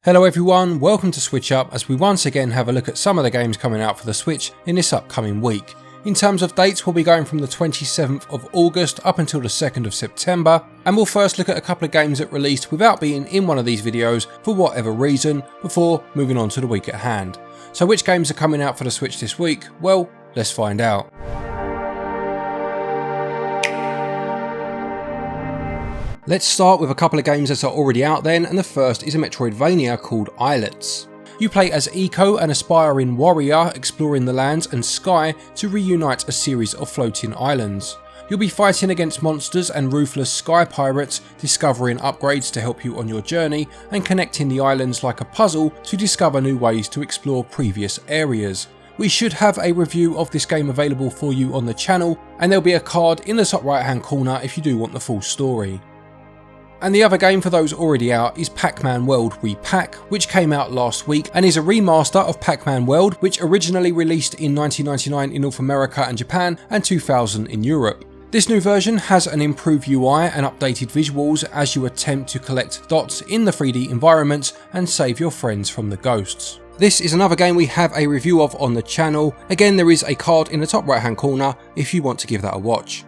Hello everyone, welcome to SwitchUp as we once again have a look at some of the games coming out for the Switch in this upcoming week. In terms of dates, we'll be going from the 27th of August up until the 2nd of September, and we'll first look at a couple of games that released without being in one of these videos for whatever reason, before moving on to the week at hand. So which games are coming out for the Switch this week? Well, let's find out. Let's start with a couple of games that are already out then, and the first is a Metroidvania called Islets. You play as Eco, an aspiring warrior exploring the lands and sky to reunite a series of floating islands. You'll be fighting against monsters and ruthless sky pirates, discovering upgrades to help you on your journey, and connecting the islands like a puzzle to discover new ways to explore previous areas. We should have a review of this game available for you on the channel, and there'll be a card in the top right hand corner if you do want the full story. And the other game for those already out is Pac-Man World Re-PAC, which came out last week and is a remaster of Pac-Man World, which originally released in 1999 in North America and Japan and 2000 in Europe. This new version has an improved UI and updated visuals as you attempt to collect dots in the 3D environments and save your friends from the ghosts. This is another game we have a review of on the channel. Again, there is a card in the top right hand corner if you want to give that a watch.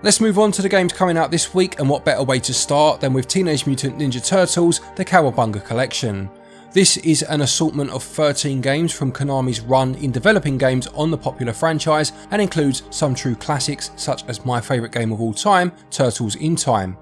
Let's move on to the games coming out this week, and what better way to start than with Teenage Mutant Ninja Turtles, the Cowabunga collection. This is an assortment of 13 games from Konami's run in developing games on the popular franchise, and includes some true classics such as my favourite game of all time, Turtles in Time.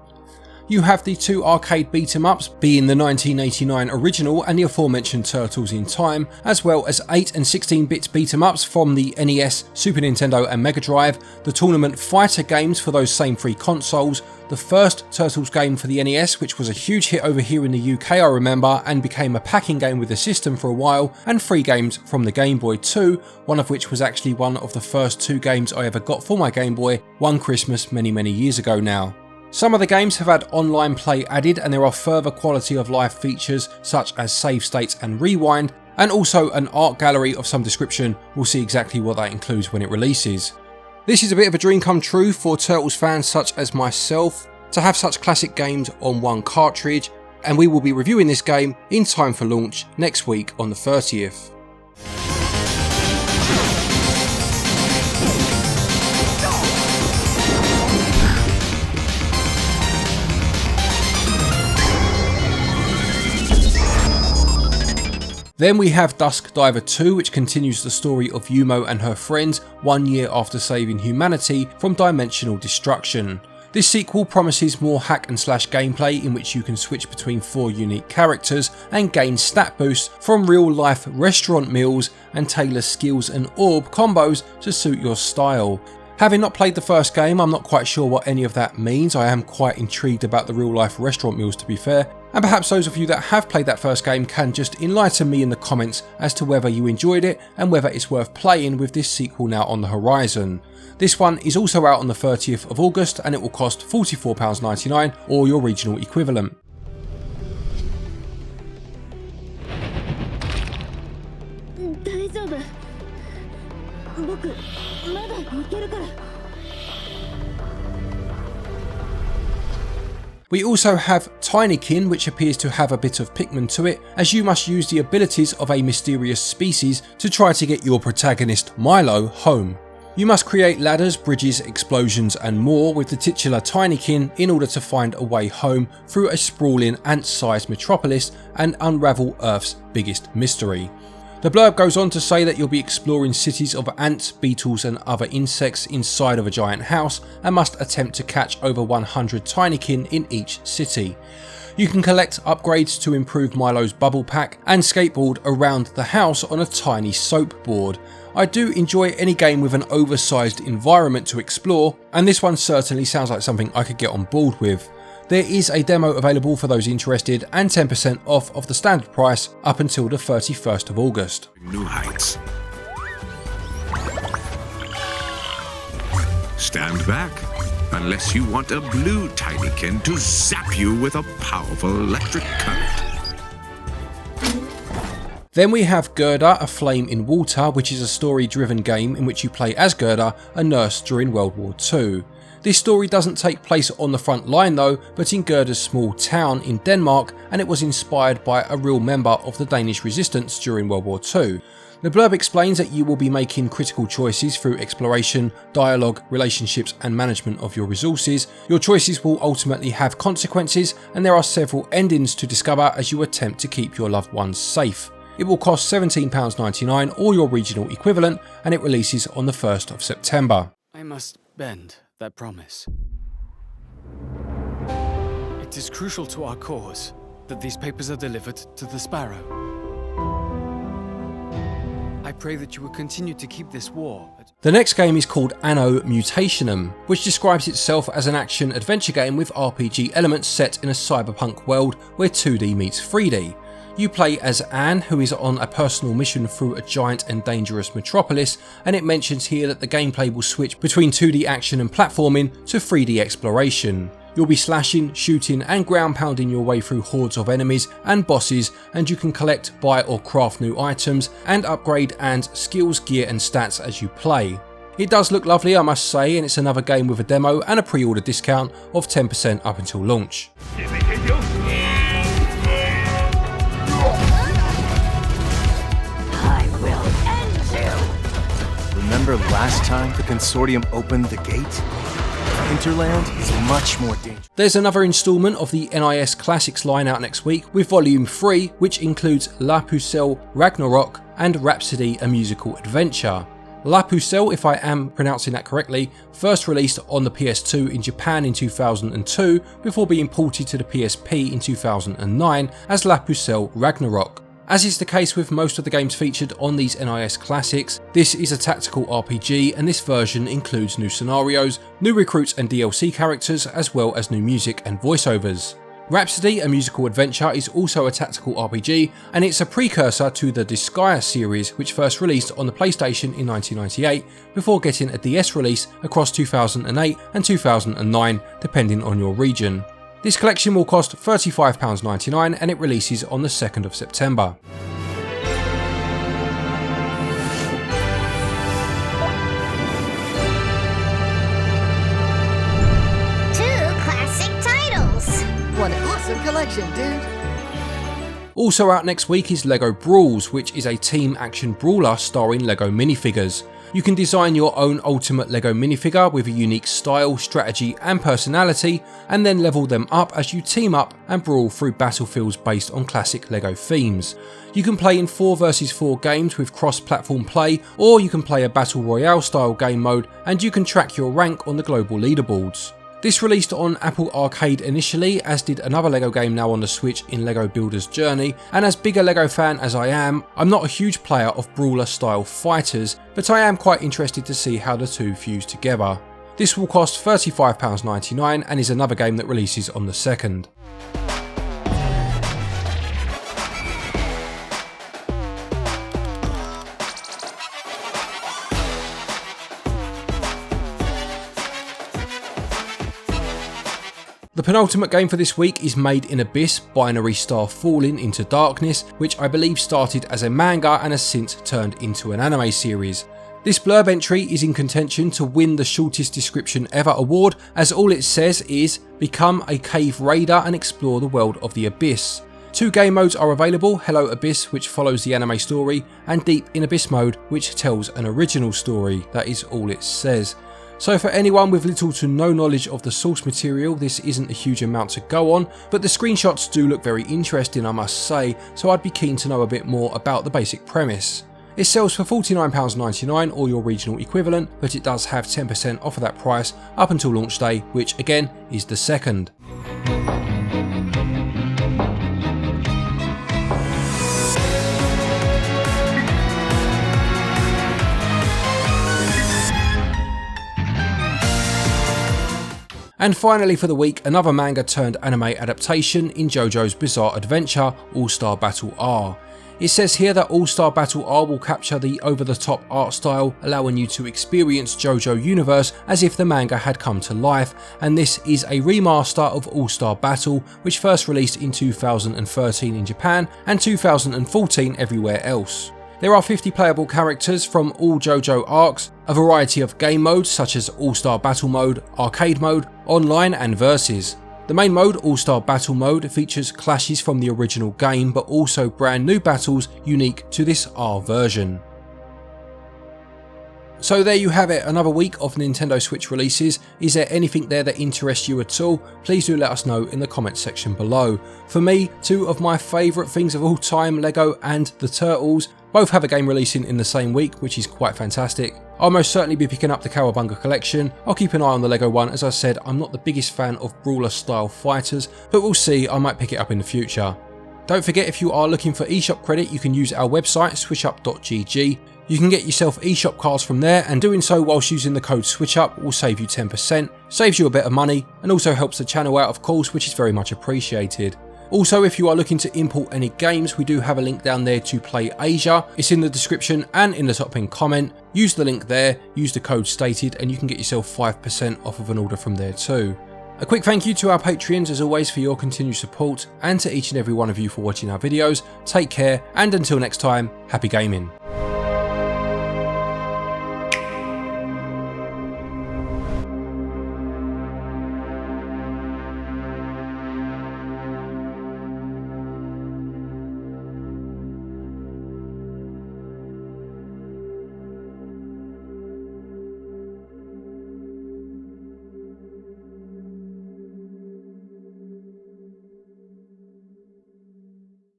You have the two arcade beat-em-ups, being the 1989 original and the aforementioned Turtles in Time, as well as 8 and 16-bit beat-em-ups from the NES, Super Nintendo and Mega Drive, the tournament fighter games for those same three consoles, the first Turtles game for the NES, which was a huge hit over here in the UK I remember, and became a packing game with the system for a while, and 3 games from the Game Boy too, one of which was actually one of the first 2 games I ever got for my Game Boy, one Christmas many years ago now. Some of the games have had online play added, and there are further quality of life features such as save states and rewind, and also an art gallery of some description. We'll see exactly what that includes when it releases. This is a bit of a dream come true for Turtles fans such as myself to have such classic games on one cartridge, and we will be reviewing this game in time for launch next week on the 30th. Then we have Dusk Diver 2, which continues the story of Yumo and her friends 1 year after saving humanity from dimensional destruction. This sequel promises more hack and slash gameplay in which you can switch between 4 unique characters and gain stat boosts from real life restaurant meals and tailor skills and orb combos to suit your style. Having not played the first game, I'm not quite sure what any of that means. I am quite intrigued about the real life restaurant meals to be fair, and perhaps those of you that have played that first game can just enlighten me in the comments as to whether you enjoyed it and whether it's worth playing with this sequel now on the horizon. This one is also out on the 30th of August and it will cost £44.99 or your regional equivalent. We also have Tinykin, which appears to have a bit of Pikmin to it, as you must use the abilities of a mysterious species to try to get your protagonist Milo home. You must create ladders, bridges, explosions and more with the titular Tinykin in order to find a way home through a sprawling ant-sized metropolis and unravel Earth's biggest mystery. The blurb goes on to say that you'll be exploring cities of ants, beetles and other insects inside of a giant house and must attempt to catch over 100 Tinykin in each city. You can collect upgrades to improve Milo's bubble pack and skateboard around the house on a tiny soap board. I do enjoy any game with an oversized environment to explore, and this one certainly sounds like something I could get on board with. There is a demo available for those interested and 10% off of the standard price up until the 31st of August. New heights. Stand back, unless you want a blue Tinykin to zap you with a powerful electric current. Then we have Gerda, A Flame in Water, which is a story-driven game in which you play as Gerda, a nurse during World War II. This story doesn't take place on the front line though, but in Gerda's small town in Denmark, and it was inspired by a real member of the Danish resistance during World War II. The blurb explains that you will be making critical choices through exploration, dialogue, relationships and management of your resources. Your choices will ultimately have consequences, and there are several endings to discover as you attempt to keep your loved ones safe. It will cost £17.99 or your regional equivalent, and it releases on the 1st of September. I must bend that promise. It is crucial to our cause that these papers are delivered to the Sparrow. I pray that you will continue to keep this war. The next game is called ANNO Mutationem, which describes itself as an action-adventure game with RPG elements set in a cyberpunk world where 2D meets 3D. You play as Anne, who is on a personal mission through a giant and dangerous metropolis, and it mentions here that the gameplay will switch between 2D action and platforming to 3D exploration. You'll be slashing, shooting and ground pounding your way through hordes of enemies and bosses, and you can collect, buy or craft new items and upgrade and skills, gear and stats as you play. It does look lovely, I must say, and it's another game with a demo and a pre-order discount of 10% up until launch. Remember last time the Consortium opened the gate? Hinterland is much more dangerous. There's another instalment of the NIS Classics line out next week with Volume 3, which includes La Pucelle Ragnarok and Rhapsody, a musical adventure. La Pucelle, if I am pronouncing that correctly, first released on the PS2 in Japan in 2002 before being ported to the PSP in 2009 as La Pucelle Ragnarok. As is the case with most of the games featured on these NIS Classics, this is a tactical RPG, and this version includes new scenarios, new recruits and DLC characters, as well as new music and voiceovers. Rhapsody, a musical adventure, is also a tactical RPG, and it's a precursor to the Disgaea series, which first released on the PlayStation in 1998 before getting a DS release across 2008 and 2009 depending on your region. This collection will cost £35.99 and it releases on the 2nd of September. Classic titles. What an awesome collection, dude. Also out next week is LEGO Brawls, which is a team action brawler starring LEGO minifigures. You can design your own ultimate LEGO minifigure with a unique style, strategy and personality, and then level them up as you team up and brawl through battlefields based on classic LEGO themes. You can play in 4 vs 4 games with cross-platform play, or you can play a battle royale style game mode, and you can track your rank on the global leaderboards. This released on Apple Arcade initially, as did another LEGO game now on the Switch in LEGO Builder's Journey, and as big a LEGO fan as I am, I'm not a huge player of brawler style fighters, but I am quite interested to see how the two fuse together. This will cost £35.99 and is another game that releases on the 2nd. The penultimate game for this week is Made in Abyss, Binary Star Falling into Darkness, which I believe started as a manga and has since turned into an anime series. This blurb entry is in contention to win the shortest description ever award, as all it says is, become a cave raider and explore the world of the Abyss. 2 game modes are available, Hello Abyss, which follows the anime story, and Deep in Abyss mode, which tells an original story. That is all it says. So for anyone with little to no knowledge of the source material, this isn't a huge amount to go on, but the screenshots do look very interesting, I must say, so I'd be keen to know a bit more about the basic premise. It sells for £49.99 or your regional equivalent, but it does have 10% off of that price up until launch day, which again is the 2nd. And finally for the week, another manga turned anime adaptation in JoJo's Bizarre Adventure, All-Star Battle R. It says here that All-Star Battle R will capture the over-the-top art style, allowing you to experience JoJo universe as if the manga had come to life, and this is a remaster of All-Star Battle, which first released in 2013 in Japan and 2014 everywhere else. There are 50 playable characters from all JoJo arcs, a variety of game modes such as All-Star Battle Mode, Arcade Mode, Online and Versus. The main mode, All-Star Battle Mode, features clashes from the original game but also brand new battles unique to this R version. So there you have it, another week of Nintendo Switch releases. Is there anything there that interests you at all? Please do let us know in the comments section below. For me, two of my favourite things of all time, Lego and the Turtles, both have a game releasing in the same week, which is quite fantastic. I'll most certainly be picking up the Cowabunga collection. I'll keep an eye on the Lego one. As I said, I'm not the biggest fan of brawler style fighters, but we'll see, I might pick it up in the future. Don't forget, if you are looking for eShop credit, you can use our website, switchup.gg. You can get yourself eShop cards from there, and doing so whilst using the code SwitchUp will save you 10%, saves you a bit of money, and also helps the channel out of course, which is very much appreciated. Also, if you are looking to import any games, we do have a link down there to Play Asia. It's in the description and in the top pinned comment. Use the link there, use the code stated, and you can get yourself 5% off of an order from there too. A quick thank you to our Patreons as always for your continued support, and to each and every one of you for watching our videos. Take care, and until next time, happy gaming.